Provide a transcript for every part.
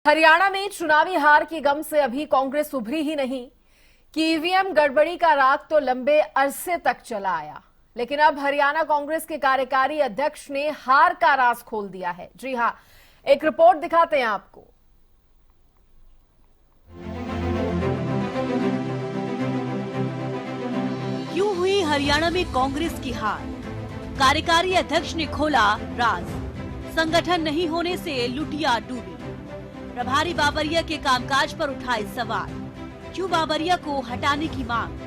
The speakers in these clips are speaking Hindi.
हरियाणा में चुनावी हार की गम से अभी कांग्रेस उभरी ही नहीं कि ईवीएम गड़बड़ी का राग तो लंबे अरसे तक चला आया, लेकिन अब हरियाणा कांग्रेस के कार्यकारी अध्यक्ष ने हार का राज खोल दिया है। जी हां, एक रिपोर्ट दिखाते हैं आपको। क्यों हुई हरियाणा में कांग्रेस की हार? कार्यकारी अध्यक्ष ने खोला राज। संगठन नहीं होने से लुटिया डूबी। प्रभारी बाबरिया के कामकाज पर उठाए सवाल। क्यों बाबरिया को हटाने की मांग?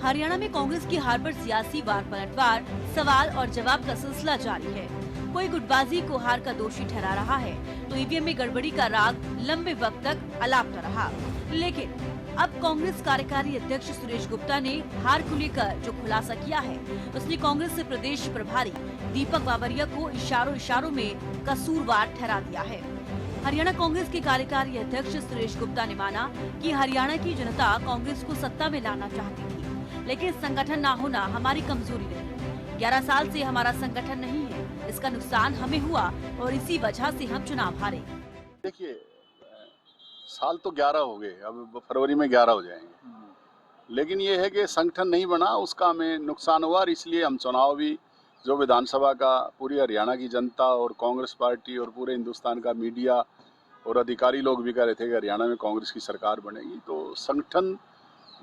हरियाणा में कांग्रेस की हार पर सियासी वार पलटवार, सवाल और जवाब का सिलसिला जारी है। कोई गुटबाजी को हार का दोषी ठहरा रहा है, तो ईवीएम में गड़बड़ी का राग लंबे वक्त तक अलापता रहा। लेकिन अब कांग्रेस कार्यकारी अध्यक्ष सुरेश गुप्ता ने हार को लेकर जो खुलासा किया है, उसने कांग्रेस से प्रदेश प्रभारी दीपक बाबरिया को इशारों में कसूरवार ठहरा दिया है। हरियाणा कांग्रेस के कार्यकारी अध्यक्ष सुरेश गुप्ता ने माना कि हरियाणा की जनता कांग्रेस को सत्ता में लाना चाहती थी, लेकिन संगठन न होना हमारी कमजोरी रही। 11 साल से हमारा संगठन नहीं है, इसका नुकसान हमें हुआ और इसी वजह से हम चुनाव हारे। देखिए, साल तो 11 हो गए, अब फरवरी में 11 हो जाएंगे, लेकिन ये है कि संगठन नहीं बना, उसका हमें नुकसान हुआ और इसलिए हम चुनाव भी जो विधानसभा का पूरी हरियाणा की जनता और कांग्रेस पार्टी और पूरे हिंदुस्तान का मीडिया और अधिकारी लोग भी कह रहे थे कि हरियाणा में कांग्रेस की सरकार बनेगी, तो संगठन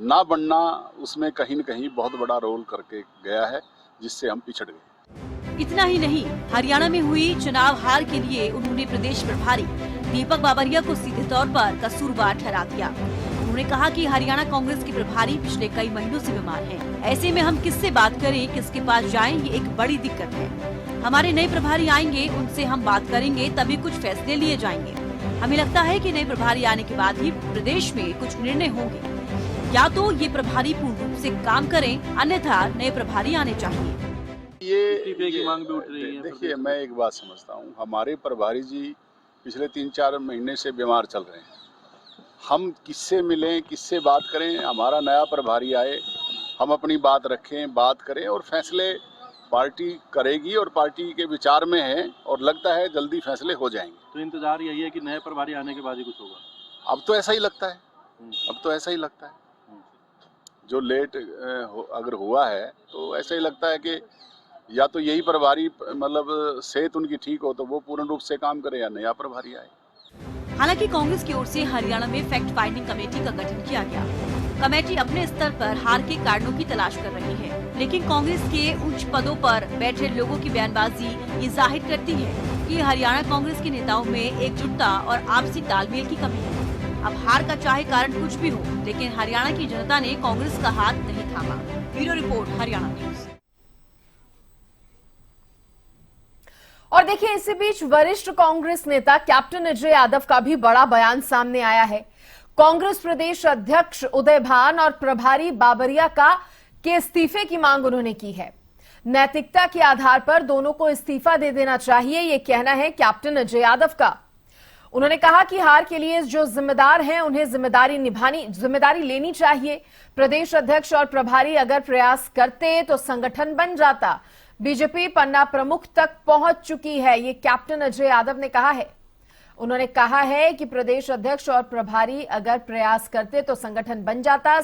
ना बनना उसमें कहीं न कहीं बहुत बड़ा रोल करके गया है, जिससे हम पिछड़ गए। इतना ही नहीं, हरियाणा में हुई चुनाव हार के लिए उन्होंने प्रदेश प्रभारी दीपक बाबरिया को सीधे तौर पर कसूरवार ठहरा दिया। उन्होंने कहा कि हरियाणा कांग्रेस के प्रभारी पिछले कई महीनों से बीमार हैं। ऐसे में हम किससे बात करें, किसके पास जाएं, ये एक बड़ी दिक्कत है। हमारे नए प्रभारी आएंगे, उनसे हम बात करेंगे, तभी कुछ फैसले लिए जाएंगे। हमें लगता है कि नए प्रभारी आने के बाद ही प्रदेश में कुछ निर्णय होंगे। या तो ये प्रभारी पूर्ण रूप से काम करें, अन्यथा नए प्रभारी आने चाहिए। ये मांग भी उठ रही है। देखिए, मैं एक बात समझता हूँ, हमारे प्रभारी जी पिछले 3-4 महीने से बीमार चल रहे हैं। हम किससे मिलें, किससे बात करें? हमारा नया प्रभारी आए, हम अपनी बात रखें, बात करें और फैसले पार्टी करेगी और पार्टी के विचार में है और लगता है जल्दी फैसले हो जाएंगे। तो इंतजार यही है कि नए प्रभारी आने के बाद ही कुछ होगा। अब तो ऐसा ही लगता है, अब तो ऐसा ही लगता है। जो लेट अगर हुआ है तो ऐसा ही लगता है कि या तो यही प्रभारी मतलब सेहत उनकी ठीक हो तो वो पूर्ण रूप से काम करे या नया प्रभारी आए। हालांकि कांग्रेस की ओर से हरियाणा में फैक्ट फाइंडिंग कमेटी का गठन किया गया। कमेटी अपने स्तर पर हार के कारणों की तलाश कर रही है, लेकिन कांग्रेस के उच्च पदों पर बैठे लोगों की बयानबाजी ये जाहिर करती है कि हरियाणा कांग्रेस के नेताओं में एकजुटता और आपसी तालमेल की कमी है। अब हार का चाहे कारण कुछ भी हो, लेकिन हरियाणा की जनता ने कांग्रेस का हाथ नहीं थामा। Bureau report, Haryana news. और देखिए, इसी बीच वरिष्ठ कांग्रेस नेता कैप्टन अजय यादव का भी बड़ा बयान सामने आया है। कांग्रेस प्रदेश अध्यक्ष उदय भान और प्रभारी बाबरिया के इस्तीफे की मांग उन्होंने की है। नैतिकता के आधार पर दोनों को इस्तीफा दे देना चाहिए, यह कहना है कैप्टन अजय यादव का। उन्होंने कहा कि हार के लिए जो जिम्मेदार हैं उन्हें जिम्मेदारी लेनी चाहिए। प्रदेश अध्यक्ष और प्रभारी अगर प्रयास करते तो संगठन बन जाता। बीजेपी पन्ना प्रमुख तक पहुंच चुकी है, ये कैप्टन अजय यादव ने कहा है। उन्होंने कहा है कि प्रदेश अध्यक्ष और प्रभारी अगर प्रयास करते तो संगठन बन जाता,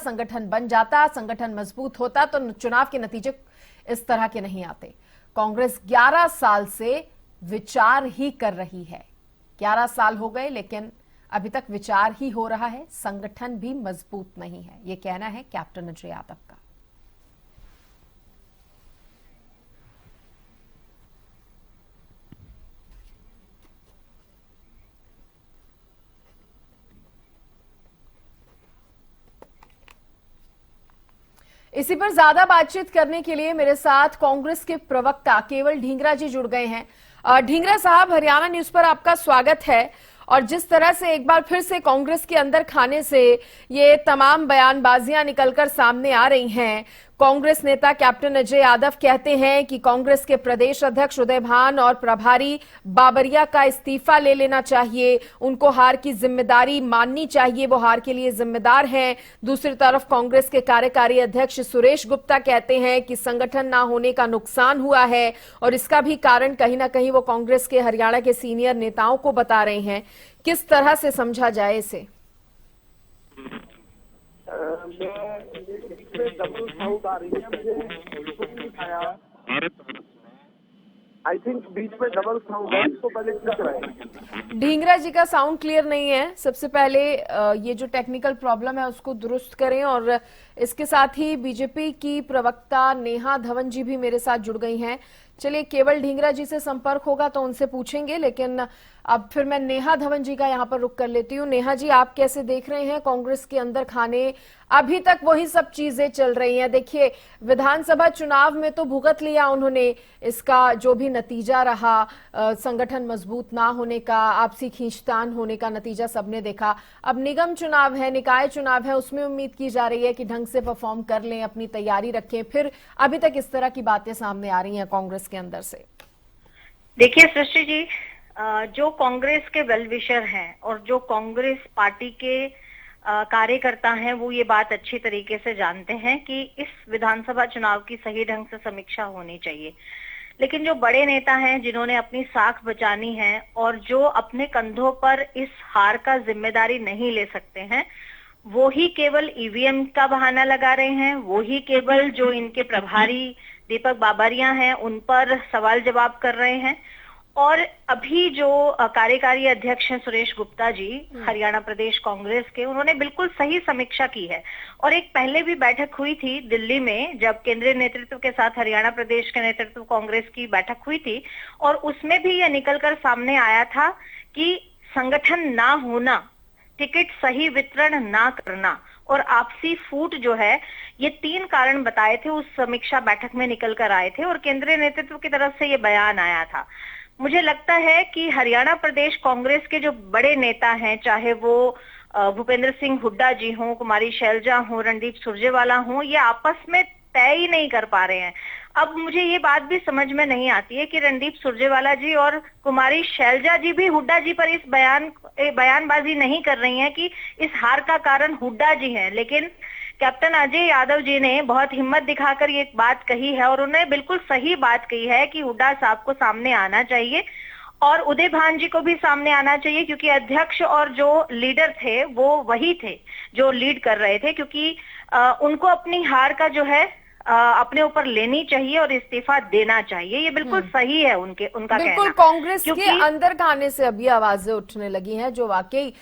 संगठन मजबूत होता तो चुनाव के नतीजे इस तरह के नहीं आते। कांग्रेस 11 साल से विचार ही कर रही है। 11 साल हो गए, लेकिन अभी तक विचार ही हो रहा है, संगठन भी मजबूत नहीं है, ये कहना है कैप्टन अजय यादव का। इसी पर ज्यादा बातचीत करने के लिए मेरे साथ कांग्रेस के प्रवक्ता केवल ढींगरा जी जुड़ गए हैं। ढींगरा साहब, हरियाणा न्यूज पर आपका स्वागत है। और जिस तरह से एक बार फिर से कांग्रेस के अंदर खाने से ये तमाम बयानबाजियां निकलकर सामने आ रही हैं, कांग्रेस नेता कैप्टन अजय यादव कहते हैं कि कांग्रेस के प्रदेश अध्यक्ष उदय भान और प्रभारी बाबरिया का इस्तीफा ले लेना चाहिए, उनको हार की जिम्मेदारी माननी चाहिए, वो हार के लिए जिम्मेदार हैं। दूसरी तरफ कांग्रेस के कार्यकारी अध्यक्ष सुरेश गुप्ता कहते हैं कि संगठन ना होने का नुकसान हुआ है और इसका भी कारण कहीं ना कहीं वो कांग्रेस के हरियाणा के सीनियर नेताओं को बता रहे हैं। किस तरह से समझा जाए इसे? आई थिंक बीच में डबल साउंड है, इसको पहले चेक कराएं। ढींगरा जी का साउंड क्लियर नहीं है। सबसे पहले ये जो टेक्निकल प्रॉब्लम है उसको दुरुस्त करें। और इसके साथ ही बीजेपी की प्रवक्ता नेहा धवन जी भी मेरे साथ जुड़ गई हैं। चलिए, केवल ढींगरा जी से संपर्क होगा तो उनसे पूछेंगे, लेकिन अब फिर मैं नेहा धवन जी का यहाँ पर रुख कर लेती हूँ। नेहा जी, आप कैसे देख रहे हैं कांग्रेस के अंदर खाने? अभी तक वही सब चीजें चल रही हैं। देखिए, विधानसभा चुनाव में तो भुगत लिया उन्होंने, इसका जो भी नतीजा रहा, संगठन मजबूत ना होने का, आपसी खींचतान होने का नतीजा सबने देखा। अब निगम चुनाव है, निकाय चुनाव है, उसमें उम्मीद की जा रही है कि ढंग से परफॉर्म कर लें, अपनी तैयारी रखें। फिर अभी तक इस तरह की बातें सामने आ रही हैं कांग्रेस के अंदर से। देखिए सृष्टि जी, जो कांग्रेस के वेल विशर हैं और जो कांग्रेस पार्टी के कार्यकर्ता हैं, वो ये बात अच्छी तरीके से जानते हैं कि इस विधानसभा चुनाव की सही ढंग से समीक्षा होनी चाहिए। लेकिन जो बड़े नेता हैं, जिन्होंने अपनी साख बचानी है और जो अपने कंधों पर इस हार का जिम्मेदारी नहीं ले सकते हैं, वो ही केवल ईवीएम का बहाना लगा रहे हैं। वो ही केवल जो इनके प्रभारी दीपक बाबरिया हैं उन पर सवाल जवाब कर रहे हैं। और अभी जो कार्यकारी अध्यक्ष हैं सुरेश गुप्ता जी, हरियाणा प्रदेश कांग्रेस के, उन्होंने बिल्कुल सही समीक्षा की है। और एक पहले भी बैठक हुई थी दिल्ली में, जब केंद्रीय नेतृत्व के साथ हरियाणा प्रदेश के नेतृत्व कांग्रेस की बैठक हुई थी, और उसमें भी यह निकलकर सामने आया था कि संगठन ना होना, टिकट सही वितरण ना करना और आपसी फूट जो है, ये 3 कारण बताए थे, उस समीक्षा बैठक में निकल कर आए थे और केंद्रीय नेतृत्व की तरफ से ये बयान आया था। मुझे लगता है कि हरियाणा प्रदेश कांग्रेस के जो बड़े नेता हैं, चाहे वो भूपेंद्र सिंह हुड्डा जी हों, कुमारी शैलजा हों, रणदीप सुरजेवाला हों, ये आपस में तय ही नहीं कर पा रहे हैं। अब मुझे ये बात भी समझ में नहीं आती है कि रणदीप सुरजेवाला जी और कुमारी शैलजा जी भी हुड्डा जी पर इस बयानबाजी नहीं कर रही हैं कि इस हार का कारण हुड्डा जी हैं। लेकिन कैप्टन अजय यादव जी ने बहुत हिम्मत दिखाकर ये बात कही है और उन्होंने बिल्कुल सही बात कही है कि हुड्डा साहब को सामने आना चाहिए और उदय भान जी को भी सामने आना चाहिए, क्योंकि अध्यक्ष और जो लीडर थे वो वही थे जो लीड कर रहे थे। क्योंकि उनको अपनी हार का जो है अपने ऊपर लेनी चाहिए और इस्तीफा देना चाहिए। ये बिल्कुल सही है उनका कहना। बिल्कुल, कांग्रेस के अंदर खाने से अभी आवाजें उठने लगी हैं जो वाकई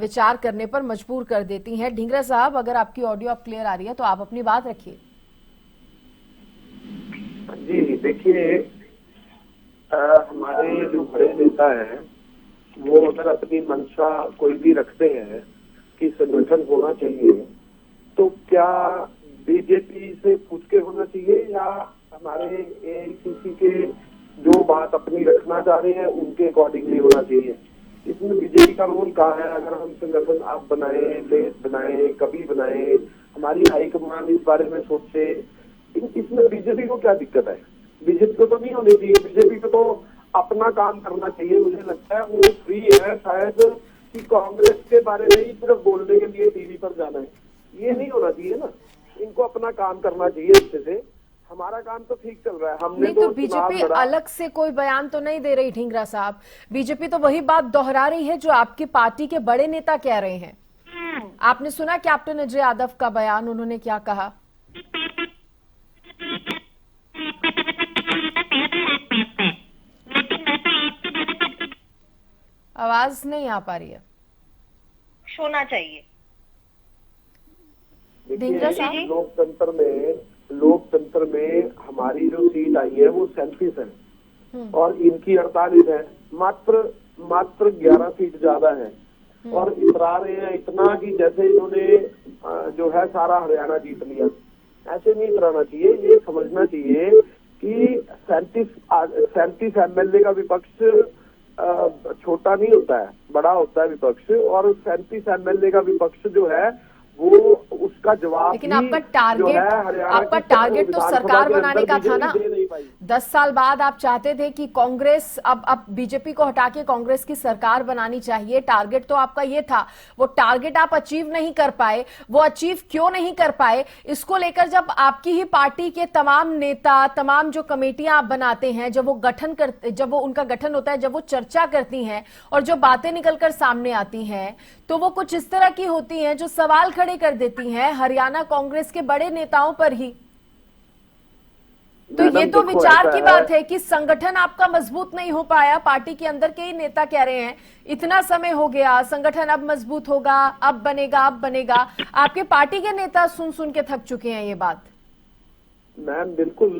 विचार करने पर मजबूर कर देती हैं। ढींगरा साहब, अगर आपकी ऑडियो अब क्लियर आ रही है तो आप अपनी बात रखिए। जी देखिए, हमारे जो बड़े नेता हैं वो अगर अपनी मंशा कोई भी रखते हैं कि संगठन होना चाहिए, तो क्या बीजेपी से पूछ के होना चाहिए या हमारे एआईसीसी के जो बात अपनी रखना चाह रहे हैं उनके अकॉर्डिंगली होना चाहिए? इसमें बीजेपी का रोल कहाँ है? अगर हम संगठन आप बनाए, देश बनाए, कभी बनाए, हमारी हाईकमान इस बारे में सोचे, इसमें बीजेपी को क्या दिक्कत है? बीजेपी को तो नहीं होनी चाहिए। बीजेपी को तो अपना काम करना चाहिए। मुझे लगता है वो फ्री है शायद कि कांग्रेस के बारे में ही सिर्फ बोलने के लिए टीवी पर जाना है, ये नहीं होना चाहिए ना। इनको अपना काम करना चाहिए अच्छे से। हमारा काम तो ठीक चल रहा है। हमने तो बीजेपी अलग से कोई बयान तो नहीं दे रही ढींगरा साहब। बीजेपी तो वही बात दोहरा रही है जो आपकी पार्टी के बड़े नेता कह रहे हैं। आपने सुना कैप्टन अजय यादव का बयान, उन्होंने क्या कहा? आवाज नहीं आ पा रही है। होना चाहिए। लोकतंत्र में हमारी जो सीट आई है वो 37 है और इनकी 48 है। मात्र 11 सीट ज्यादा है और इतरा रहे हैं इतना कि जैसे इन्होंने जो है सारा हरियाणा जीत लिया। ऐसे नहीं इतराना चाहिए। ये समझना चाहिए कि 37 एमएलए का विपक्ष छोटा नहीं होता है, बड़ा होता है विपक्ष। और 37 एमएलए का विपक्ष जो है वो उसका जवाब लेकिन भी आपका जो टारगेट है हरियाणा आपका की टारगेट तो विधानसभा सरकार के बनाने अंदर का था ना। बीजेपी दे नहीं पाई। 10 साल बाद आप चाहते थे कि कांग्रेस अब बीजेपी को हटा के कांग्रेस की सरकार बनानी चाहिए। टारगेट तो आपका ये था, वो टारगेट आप अचीव नहीं कर पाए। वो अचीव क्यों नहीं कर पाए, इसको लेकर जब आपकी ही पार्टी के तमाम नेता, तमाम जो कमेटियां आप बनाते हैं, जब वो उनका गठन होता है, जब वो चर्चा करती हैं और जो बातें निकलकर सामने आती हैं, तो वो कुछ इस तरह की होती हैं जो सवाल खड़े कर देती हैं हरियाणा कांग्रेस के बड़े नेताओं पर ही। तो ये तो विचार की बात है कि संगठन आपका मजबूत नहीं हो पाया। पार्टी के अंदर के ही नेता कह रहे हैं इतना समय हो गया, संगठन अब मजबूत होगा, अब बनेगा। आपके पार्टी के नेता सुन सुन के थक चुके हैं ये बात। मैम बिल्कुल,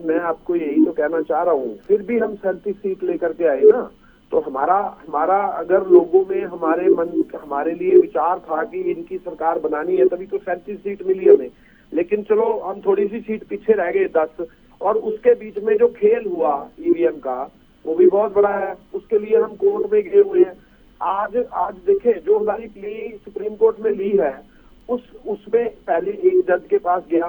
मैं आपको यही तो कहना चाह रहा हूँ। फिर भी हम 37 सीट लेकर के आए ना, तो हमारा अगर लोगों में हमारे लिए विचार था कि इनकी सरकार बनानी है, तभी तो 37 सीट मिली हमें। लेकिन चलो हम थोड़ी सी सीट पीछे रह गए 10, और उसके बीच में जो खेल हुआ ईवीएम का, वो भी बहुत बड़ा है। उसके लिए हम कोर्ट में गए हुए हैं। आज देखें, जो हमारी प्ली सुप्रीम कोर्ट में ली है, उसमें पहले एक जज के पास गया,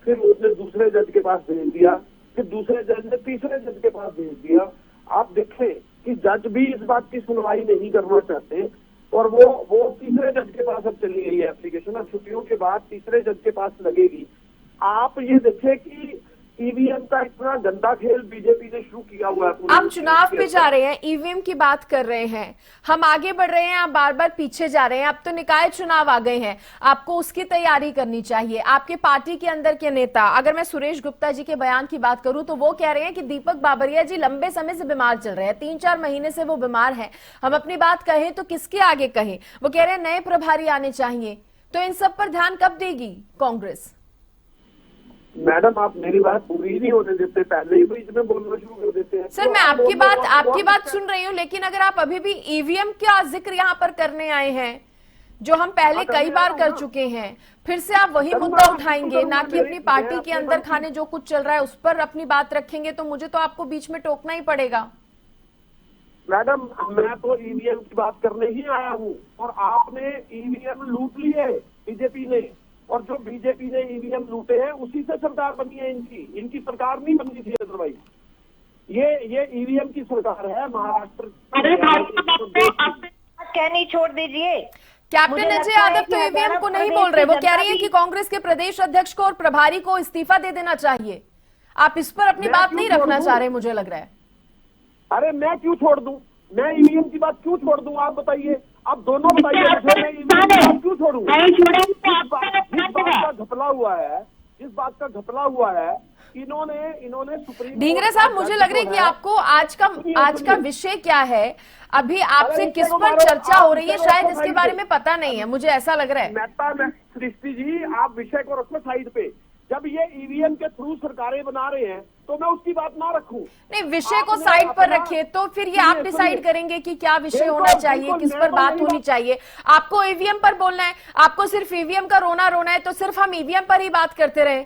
फिर उसने दूसरे जज के पास भेज दिया, फिर दूसरे जज ने तीसरे जज के पास भेज दिया। आप देखें कि जज भी इस बात की सुनवाई नहीं करना चाहते, और वो तीसरे जज के पास अब चली गई है एप्लीकेशन। अब छुट्टियों के बाद तीसरे जज के पास लगेगी। आप ये देखें कि ईवीएम का इतना गंदा खेल बीजेपी ने शुरू किया हुआ है। आप चुनाव पे जा रहे हैं, ईवीएम की बात कर रहे हैं, हम आगे बढ़ रहे हैं, आप बार बार पीछे जा रहे हैं। अब तो निकाय चुनाव आ गए हैं, आपको उसकी तैयारी करनी चाहिए। आपके पार्टी के अंदर के नेता, अगर मैं सुरेश गुप्ता जी के बयान की बात करूं तो वो कह रहे हैं कि दीपक बाबरिया जी लंबे समय से बीमार चल रहे हैं, 3-4 महीने से वो बीमार हैं। हम अपनी बात कहें तो किसके आगे कहें। वो कह रहे हैं नए प्रभारी आने चाहिए। तो इन सब पर ध्यान कब देगी कांग्रेस? मैडम आप मेरी बात पूरी ही नहीं होने देते, पहले ही बीच में बोलना शुरू कर देते हैं। सर, मैं आपकी बात सुन रही हूँ, लेकिन अगर आप अभी भी ईवीएम का जिक्र यहाँ पर करने आए हैं, जो हम पहले कई बार कर चुके हैं, फिर से आप वही मुद्दा उठाएंगे, ना कि अपनी पार्टी के अंदर खाने जो कुछ चल रहा है उस पर अपनी बात रखेंगे, तो मुझे तो आपको बीच में टोकना ही पड़ेगा। मैडम मैं तो ईवीएम की बात करने ही आया हूँ, और आपने ईवीएम लूट लिए बीजेपी ने, और जो बीजेपी ने ईवीएम लूटे हैं उसी से सरकार बनी है। इनकी सरकार नहीं बननी थी अदरवाइज। ये ईवीएम की सरकार है महाराष्ट्र। कहनी छोड़ दीजिए। कैप्टन अजय यादव तो ईवीएम को नहीं बोल रहे, वो कह रही है कि कांग्रेस के प्रदेश अध्यक्ष को और प्रभारी को इस्तीफा दे देना चाहिए। आप इस पर अपनी बात नहीं रखना चाह रहे, मुझे लग रहा है। अरे मैं क्यों छोड़ दूं? मैं ईवीएम की बात क्यों छोड़ दूं? आप बताइए, आप दोनों बताइए, मैं ईवीएम की बात क्यों छोड़ूं? जिस बात का घपला हुआ है इन्होंने सुप्रीम ढींगरे साहब, मुझे लग रहा है कि आपको आज का विषय क्या है, अभी आपसे किस पर चर्चा हो रही है, शायद इसके बारे में पता नहीं है, मुझे ऐसा लग रहा है। सृष्टि जी, आप विषय को रखो साइड पे। जब ये ईवीएम के थ्रू सरकारें बना रहे हैं तो मैं उसकी बात ना रखूं। नहीं, विषय को साइड पर रखिए, तो फिर ये आप डिसाइड करेंगे कि क्या विषय होना चाहिए, किस पर बात होनी चाहिए। आपको ईवीएम पर बोलना है, आपको सिर्फ ईवीएम का रोना है, तो सिर्फ हम ईवीएम पर ही बात करते रहे।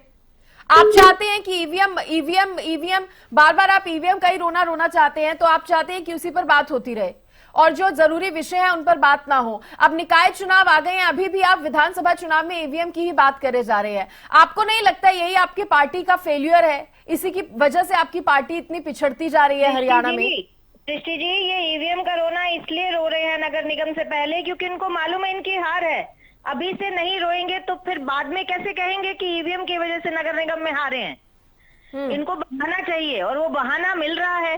आप चाहते हैं कि ईवीएम बार बार आप ईवीएम का ही रोना चाहते हैं, तो आप चाहते हैं कि उसी पर बात होती रहे और जो जरूरी विषय है उन पर बात ना हो। अब निकाय चुनाव आ गए हैं, अभी भी आप विधानसभा चुनाव में ईवीएम की ही बात करे जा रहे हैं। आपको नहीं लगता यही आपकी पार्टी का फेल्यूर है? इसी की वजह से आपकी पार्टी इतनी पिछड़ती जा रही है हरियाणा में। सृष्टि जी, ये ईवीएम का रोना इसलिए रो रहे हैं नगर निगम से पहले, क्योंकि इनको मालूम है इनकी हार है। अभी से नहीं रोएंगे तो फिर बाद में कैसे कहेंगे कि ईवीएम की वजह से नगर निगम में हारे हैं। इनको बहाना चाहिए, और वो बहाना मिल रहा है।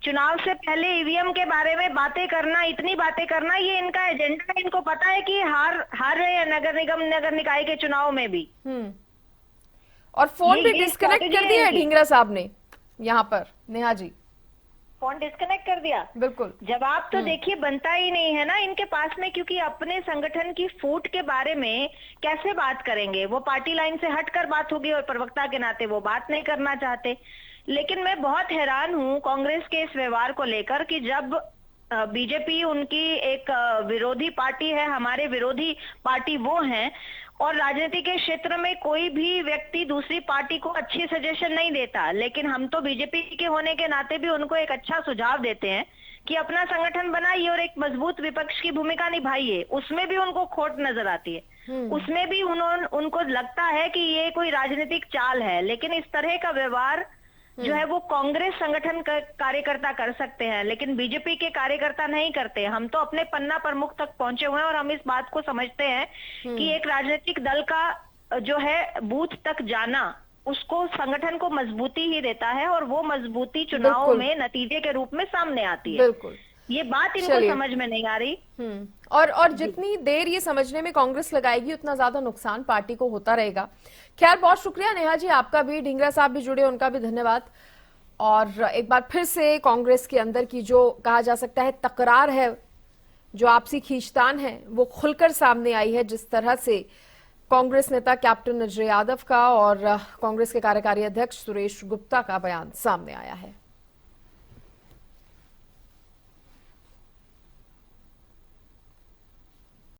चुनाव से पहले ईवीएम के बारे में बातें करना, इतनी बातें करना, ये इनका एजेंडा है। इनको पता है कि हार रहे हैं नगर निगम, नगर निकाय के चुनाव में भी। और फोन भी डिस्कनेक्ट कर दिया है ढींगरा साहब ने यहाँ पर। नेहा जी, फोन डिस्कनेक्ट कर दिया। बिल्कुल, जवाब तो देखिए बनता ही नहीं है ना इनके पास में, क्योंकि अपने संगठन की फूट के बारे में कैसे बात करेंगे? वो पार्टी लाइन से हटकर बात होगी, और प्रवक्ता के नाते वो बात नहीं करना चाहते। लेकिन मैं बहुत हैरान हूं कांग्रेस के इस व्यवहार को लेकर कि जब बीजेपी उनकी एक विरोधी पार्टी है, हमारे विरोधी पार्टी वो हैं, और राजनीति के क्षेत्र में कोई भी व्यक्ति दूसरी पार्टी को अच्छी सजेशन नहीं देता, लेकिन हम तो बीजेपी के होने के नाते भी उनको एक अच्छा सुझाव देते हैं कि अपना संगठन बनाइए और एक मजबूत विपक्ष की भूमिका निभाइए। उसमें भी उनको खोट नजर आती है। उसमें भी उनको लगता है कि ये कोई राजनीतिक चाल है, लेकिन इस तरह का व्यवहार जो है वो कांग्रेस संगठन कार्यकर्ता कर सकते हैं, लेकिन बीजेपी के कार्यकर्ता नहीं करते। हम तो अपने पन्ना प्रमुख तक पहुंचे हुए हैं और हम इस बात को समझते हैं कि एक राजनीतिक दल का जो है बूथ तक जाना उसको संगठन को मजबूती ही देता है, और वो मजबूती चुनाव में नतीजे के रूप में सामने आती है। बिल्कुल, ये बात इनको समझ में नहीं आ रही। और जितनी देर ये समझने में कांग्रेस लगाएगी उतना ज्यादा नुकसान पार्टी को होता रहेगा। खैर, बहुत शुक्रिया नेहा जी, आपका भी, ढींगरा साहब भी जुड़े, उनका भी धन्यवाद। और एक बार फिर से कांग्रेस के अंदर की जो कहा जा सकता है तकरार है, जो आपसी खींचतान है, वो खुलकर सामने आई है। जिस तरह से कांग्रेस नेता कैप्टन अजय यादव का और कांग्रेस के कार्यकारी अध्यक्ष सुरेश गुप्ता का बयान सामने आया है।